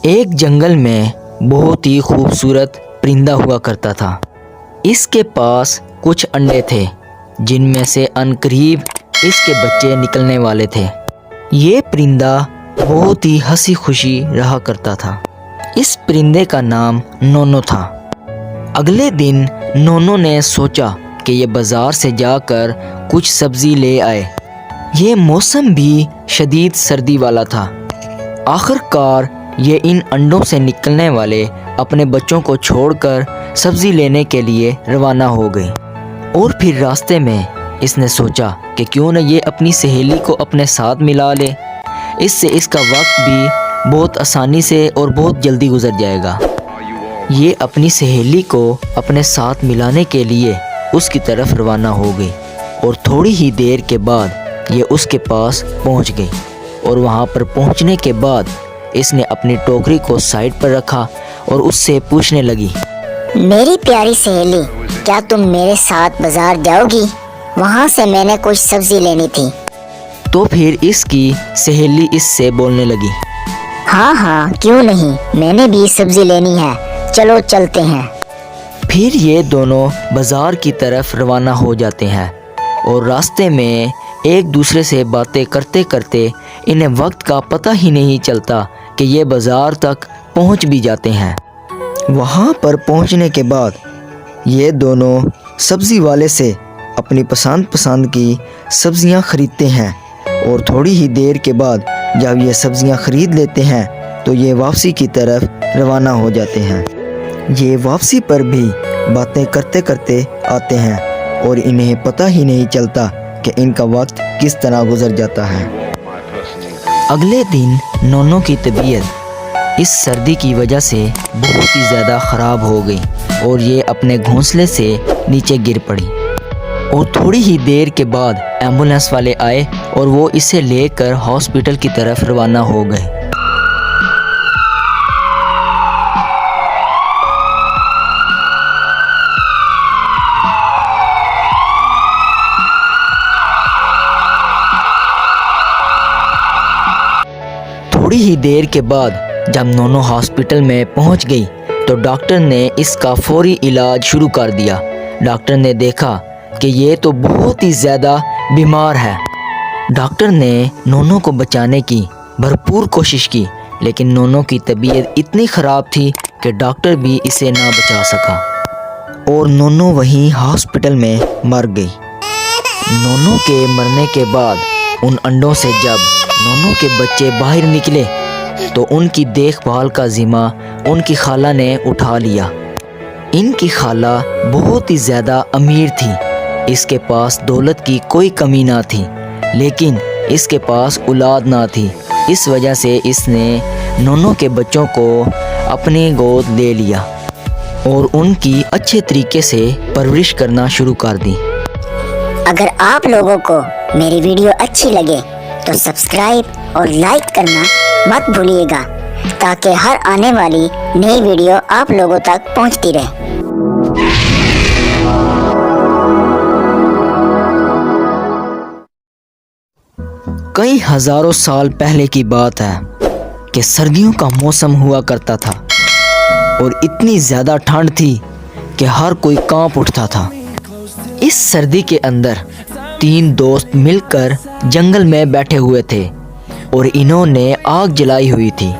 ایک جنگل میں بہت ہی خوبصورت پرندہ ہوا کرتا تھا۔ اس کے پاس کچھ انڈے تھے جن میں سے عنقریب اس کے بچے نکلنے والے تھے۔ یہ پرندہ بہت ہی ہنسی خوشی رہا کرتا تھا۔ اس پرندے کا نام نونو تھا۔ اگلے دن نونو نے سوچا کہ یہ بازار سے جا کر کچھ سبزی لے آئے۔ یہ موسم بھی شدید سردی والا تھا۔ آخر کار یہ ان انڈوں سے نکلنے والے اپنے بچوں کو چھوڑ کر سبزی لینے کے لیے روانہ ہو گئی، اور پھر راستے میں اس نے سوچا کہ کیوں نہ یہ اپنی سہیلی کو اپنے ساتھ ملا لے، اس سے اس کا وقت بھی بہت آسانی سے اور بہت جلدی گزر جائے گا۔ یہ اپنی سہیلی کو اپنے ساتھ ملانے کے لیے اس کی طرف روانہ ہو گئی، اور تھوڑی ہی دیر کے بعد یہ اس کے پاس پہنچ گئی، اور وہاں پر پہنچنے کے بعد اس نے اپنی ٹوکری کو سائڈ پر رکھا اور اس سے پوچھنے لگی، میری پیاری سہیلی، کیا تم میرے ساتھ بازار جاؤ گی؟ وہاں سے میں نے کچھ سبزی لینی تھی۔ تو پھر اس کی سہیلی اس سے بولنے لگی، ہاں کیوں نہیں، میں نے بھی سبزی لینی ہے، چلو چلتے ہیں۔ پھر یہ دونوں بازار کی طرف روانہ ہو جاتے ہیں، اور راستے میں ایک دوسرے سے باتیں کرتے کرتے انہیں وقت کا پتہ ہی نہیں چلتا کہ یہ بازار تک پہنچ بھی جاتے ہیں۔ وہاں پر پہنچنے کے بعد یہ دونوں سبزی والے سے اپنی پسند کی سبزیاں خریدتے ہیں، اور تھوڑی ہی دیر کے بعد جب یہ سبزیاں خرید لیتے ہیں تو یہ واپسی کی طرف روانہ ہو جاتے ہیں۔ یہ واپسی پر بھی باتیں کرتے کرتے آتے ہیں، اور انہیں پتہ ہی نہیں چلتا کہ ان کا وقت کس طرح گزر جاتا ہے۔ اگلے دن نونو کی طبیعت اس سردی کی وجہ سے بہت ہی زیادہ خراب ہو گئی، اور یہ اپنے گھونسلے سے نیچے گر پڑی، اور تھوڑی ہی دیر کے بعد ایمبولینس والے آئے اور وہ اسے لے کر ہاسپٹل کی طرف روانہ ہو گئے۔ تھوڑی ہی دیر کے بعد جب نونو ہاسپٹل میں پہنچ گئی تو ڈاکٹر نے اس کا فوری علاج شروع کر دیا۔ ڈاکٹر نے دیکھا کہ یہ تو بہت ہی زیادہ بیمار ہے۔ ڈاکٹر نے نونو کو بچانے کی بھرپور کوشش کی، لیکن نونو کی طبیعت اتنی خراب تھی کہ ڈاکٹر بھی اسے نہ بچا سکا، اور نونو وہیں ہاسپٹل میں مر گئی۔ نونو کے مرنے کے بعد ان انڈوں سے جب نونو کے بچے باہر نکلے تو ان کی دیکھ بھال کا ذمہ ان کی خالہ نے اٹھا لیا۔ ان کی خالہ بہت ہی زیادہ امیر تھی، اس کے پاس دولت کی کوئی کمی نہ تھی، لیکن اس کے پاس اولاد نہ تھی۔ اس وجہ سے اس نے نونو کے بچوں کو اپنی گود لے لیا اور ان کی اچھے طریقے سے پرورش کرنا شروع کر دی۔ اگر آپ لوگوں کو میری ویڈیو اچھی لگے تو سبسکرائب اور لائک کرنا مت بھولیے گا، تاکہ ہر آنے والی نئی ویڈیو آپ لوگوں تک پہنچتی رہے۔ کئی ہزاروں سال پہلے کی بات ہے کہ سردیوں کا موسم ہوا کرتا تھا، اور اتنی زیادہ ٹھنڈ تھی کہ ہر کوئی کانپ اٹھتا تھا۔ اس سردی کے اندر 3 دوست مل کر جنگل میں بیٹھے ہوئے تھے، اور انہوں نے آگ جلائی ہوئی تھی۔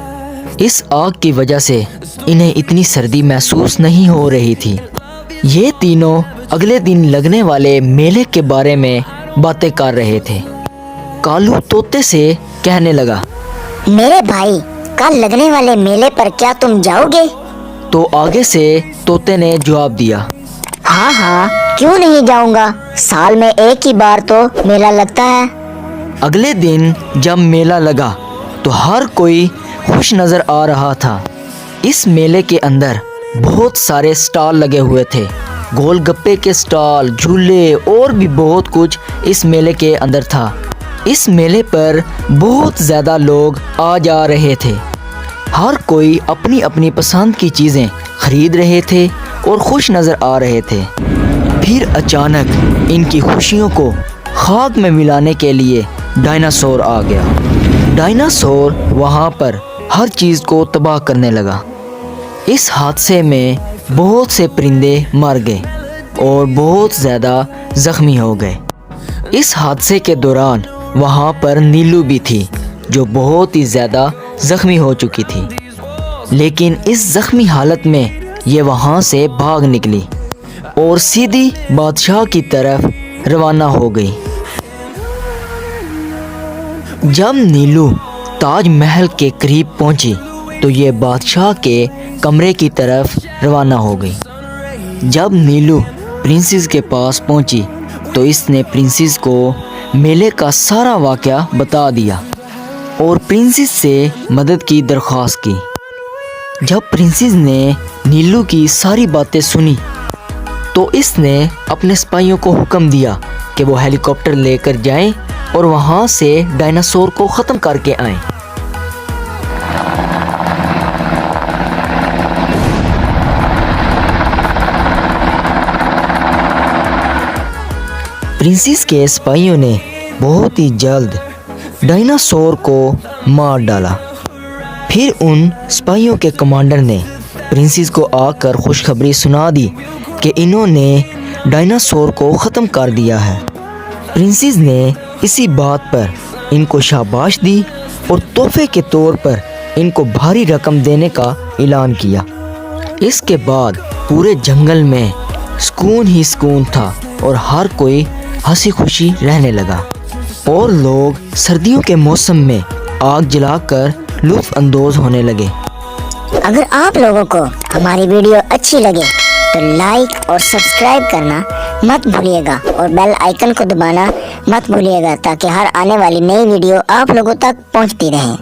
اس آگ کی وجہ سے انہیں اتنی سردی محسوس نہیں ہو رہی تھی۔ یہ تینوں اگلے دن لگنے والے میلے کے بارے میں باتیں کر رہے تھے۔ کالو طوطے سے کہنے لگا، میرے بھائی، کل لگنے والے میلے پر کیا تم جاؤ گے؟ تو آگے سے طوطے نے جواب دیا، ہاں کیوں نہیں جاؤں گا، سال میں ایک ہی بار تو میلہ لگتا ہے۔ اگلے دن جب میلہ لگا تو ہر کوئی خوش نظر آ رہا تھا۔ اس میلے کے اندر بہت سارے سٹال لگے ہوئے تھے، گول گپے کے سٹال، جھولے اور بھی بہت کچھ اس میلے کے اندر تھا۔ اس میلے پر بہت زیادہ لوگ آ جا رہے تھے، ہر کوئی اپنی اپنی پسند کی چیزیں خرید رہے تھے اور خوش نظر آ رہے تھے۔ پھر اچانک ان کی خوشیوں کو خاک میں ملانے کے لیے ڈائناسور آ گیا۔ ڈائناسور وہاں پر ہر چیز کو تباہ کرنے لگا۔ اس حادثے میں بہت سے پرندے مر گئے اور بہت زیادہ زخمی ہو گئے۔ اس حادثے کے دوران وہاں پر نیلو بھی تھی جو بہت ہی زیادہ زخمی ہو چکی تھی، لیکن اس زخمی حالت میں یہ وہاں سے بھاگ نکلی اور سیدھی بادشاہ کی طرف روانہ ہو گئی۔ جب نیلو تاج محل کے قریب پہنچی تو یہ بادشاہ کے کمرے کی طرف روانہ ہو گئی۔ جب نیلو پرنسس کے پاس پہنچی تو اس نے پرنسس کو میلے کا سارا واقعہ بتا دیا اور پرنسس سے مدد کی درخواست کی۔ جب پرنسس نے نیلو کی ساری باتیں سنی تو اس نے اپنے سپاہیوں کو حکم دیا کہ وہ ہیلی کاپٹر لے کر جائیں اور وہاں سے ڈائناسور کو ختم کر کے آئیں۔ پرنسس کے سپاہیوں نے بہت ہی جلد ڈائناسور کو مار ڈالا۔ پھر ان سپاہیوں کے کمانڈر نے پرنسس کو آ کر خوشخبری سنا دی کہ انہوں نے ڈائناسور کو ختم کر دیا ہے۔ پرنسس نے اسی بات پر ان کو شاباش دی اور تحفے کے طور پر ان کو بھاری رقم دینے کا اعلان کیا۔ اس کے بعد پورے جنگل میں سکون ہی سکون تھا اور ہر کوئی ہنسی خوشی رہنے لگا اور لوگ سردیوں کے موسم میں آگ جلا کر لطف اندوز ہونے لگے۔ اگر آپ لوگوں کو ہماری ویڈیو اچھی لگے تو لائک اور سبسکرائب کرنا مت بھولیے گا اور بیل آئیکن کو دبانا مت بھولیے گا تاکہ ہر آنے والی نئی ویڈیو آپ لوگوں تک پہنچتی رہے۔